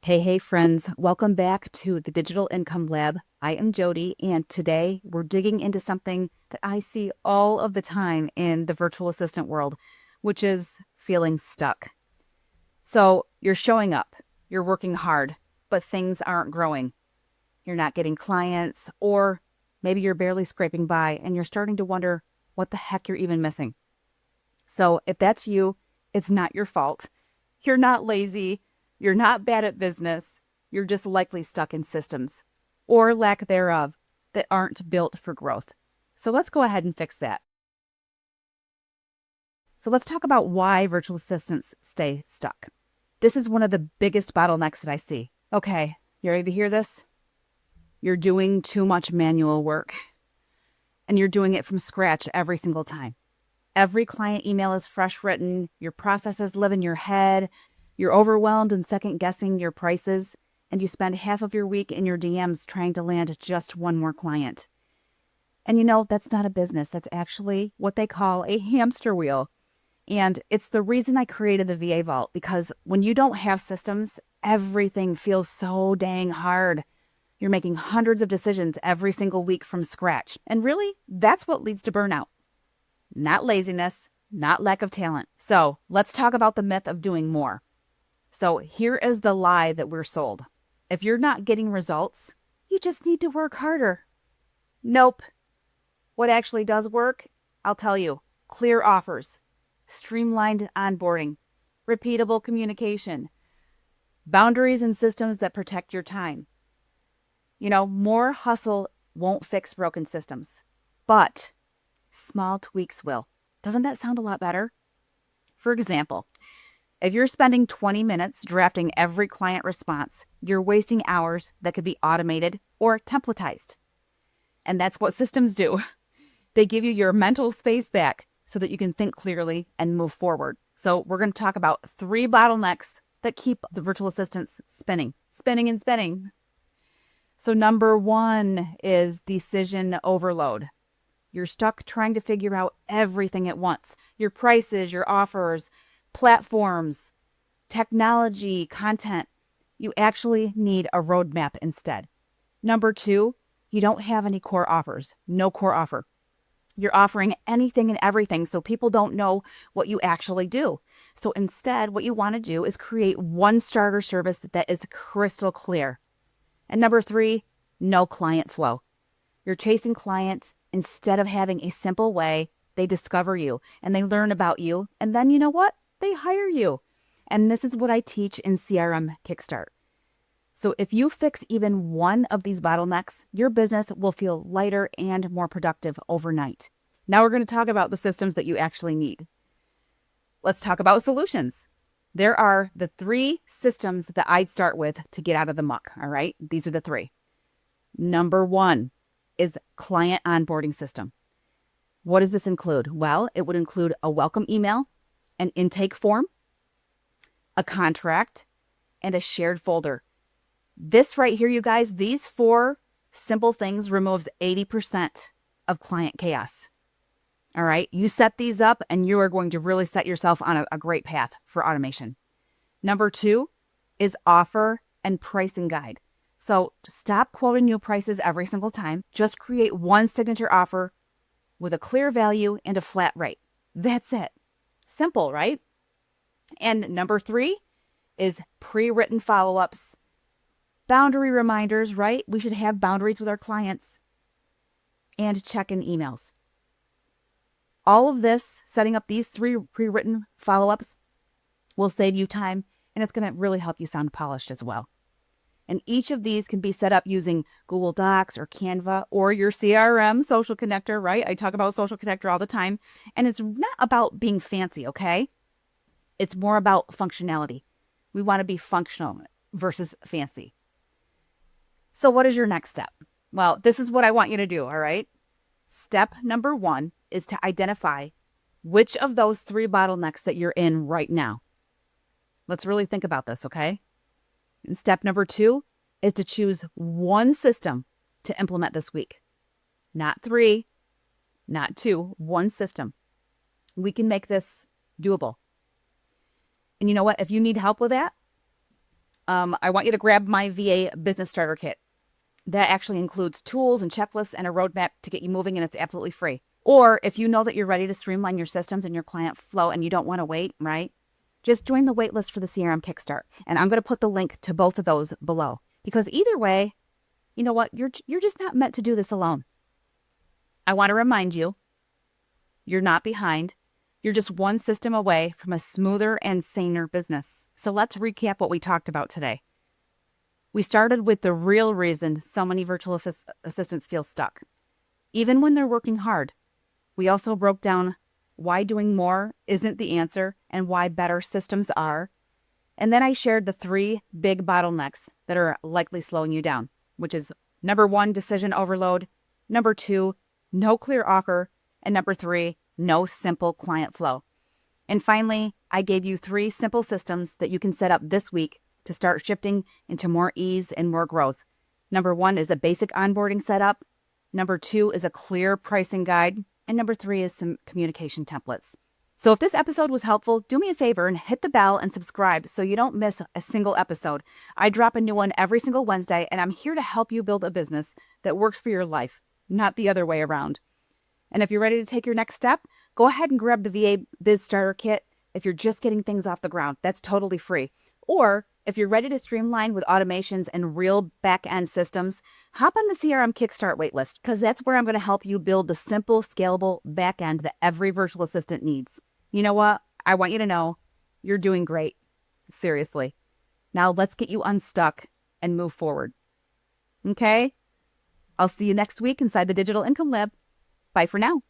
Hey, friends. Welcome back to the Digital Income Lab. I am Jodi, and today we're digging into something that I see all of the time in the virtual assistant world, which is feeling stuck. So you're showing up, you're working hard, but things aren't growing. You're not getting clients, or maybe you're barely scraping by and you're starting to wonder what the heck you're even missing. So if that's you, it's not your fault. You're not lazy. You're not bad at business. You're just likely stuck in systems or lack thereof that aren't built for growth. So let's go ahead and fix that. So let's talk about why virtual assistants stay stuck. This is one of the biggest bottlenecks that I see. Okay, you ready to hear this? You're doing too much manual work and you're doing it from scratch every single time. Every client email is fresh written. Your processes live in your head. You're overwhelmed and second guessing your prices, and you spend half of your week in your DMs trying to land just one more client. And that's not a business. That's actually what they call a hamster wheel. And it's the reason I created the VA Vault, because when you don't have systems, everything feels so dang hard. You're making hundreds of decisions every single week from scratch. And really, that's what leads to burnout. Not laziness, not lack of talent. So let's talk about the myth of doing more. So here is the lie that we're sold. If you're not getting results, you just need to work harder. Nope. What actually does work? I'll tell you. Clear offers, streamlined onboarding, repeatable communication, boundaries and systems that protect your time. More hustle won't fix broken systems, but small tweaks will. Doesn't that sound a lot better? For example, if you're spending 20 minutes drafting every client response, you're wasting hours that could be automated or templatized. And that's what systems do. They give you your mental space back so that you can think clearly and move forward. So we're going to talk about 3 bottlenecks that keep the virtual assistants spinning. So number 1 is decision overload. You're stuck trying to figure out everything at once. Your prices, your offers, platforms, technology, content. You actually need a roadmap instead. Number 2, you don't have any core offers. No core offer. You're offering anything and everything, so people don't know what you actually do. So instead, what you want to do is create one starter service that is crystal clear. And number 3, no client flow. You're chasing clients instead of having a simple way they discover you and they learn about you. And then you know what? They hire you. And this is what I teach in CRM Kickstart. So if you fix even one of these bottlenecks, your business will feel lighter and more productive overnight. Now we're going to talk about the systems that you actually need. Let's talk about solutions. There are the 3 systems that I'd start with to get out of the muck. All right. These are the 3. Number 1 is client onboarding system. What does this include? Well, it would include a welcome email, an intake form, a contract, and a shared folder. This right here, you guys, these 4 simple things removes 80% of client chaos. All right. You set these up and you are going to really set yourself on a great path for automation. Number 2 is offer and pricing guide. So stop quoting new prices every single time. Just create one signature offer with a clear value and a flat rate. That's it. Simple, right? And number 3 is pre-written follow-ups, boundary reminders, right? We should have boundaries with our clients, and check-in emails. All of this, setting up these 3 pre-written follow-ups, will save you time, and it's going to really help you sound polished as well. And each of these can be set up using Google Docs or Canva or your CRM social connector, right? I talk about social connector all the time. And it's not about being fancy, okay? It's more about functionality. We want to be functional versus fancy. So what is your next step? Well, this is what I want you to do, all right? Step number 1 is to identify which of those 3 bottlenecks that you're in right now. Let's really think about this, okay? And step number 2 is to choose one system to implement this week. Not 3, not 2, one system. We can make this doable. And you know what? If you need help with that, I want you to grab my VA Business Starter Kit. That actually includes tools and checklists and a roadmap to get you moving, and it's absolutely free. Or if you know that you're ready to streamline your systems and your client flow and you don't want to wait, right? Just join the waitlist for the CRM Kickstart. And I'm going to put the link to both of those below. Because either way, you know what? You're just not meant to do this alone. I want to remind you, you're not behind. You're just one system away from a smoother and saner business. So let's recap what we talked about today. We started with the real reason so many virtual assistants feel stuck, even when they're working hard. We also broke down why doing more isn't the answer and why better systems are. And then I shared the 3 big bottlenecks that are likely slowing you down, which is number 1, decision overload, number 2, no clear offer, and number 3, no simple client flow. And finally, I gave you 3 simple systems that you can set up this week to start shifting into more ease and more growth. Number 1 is a basic onboarding setup. Number 2 is a clear pricing guide. And number 3 is some communication templates. So if this episode was helpful, do me a favor and hit the bell and subscribe so you don't miss a single episode. I drop a new one every single Wednesday, and I'm here to help you build a business that works for your life, not the other way around. And if you're ready to take your next step, go ahead and grab the VA Biz Starter Kit. If you're just getting things off the ground, that's totally free. Or if you're ready to streamline with automations and real back-end systems, hop on the CRM Kickstart waitlist, because that's where I'm going to help you build the simple, scalable back-end that every virtual assistant needs. You know what? I want you to know you're doing great. Seriously. Now let's get you unstuck and move forward. Okay? I'll see you next week inside the Digital Income Lab. Bye for now.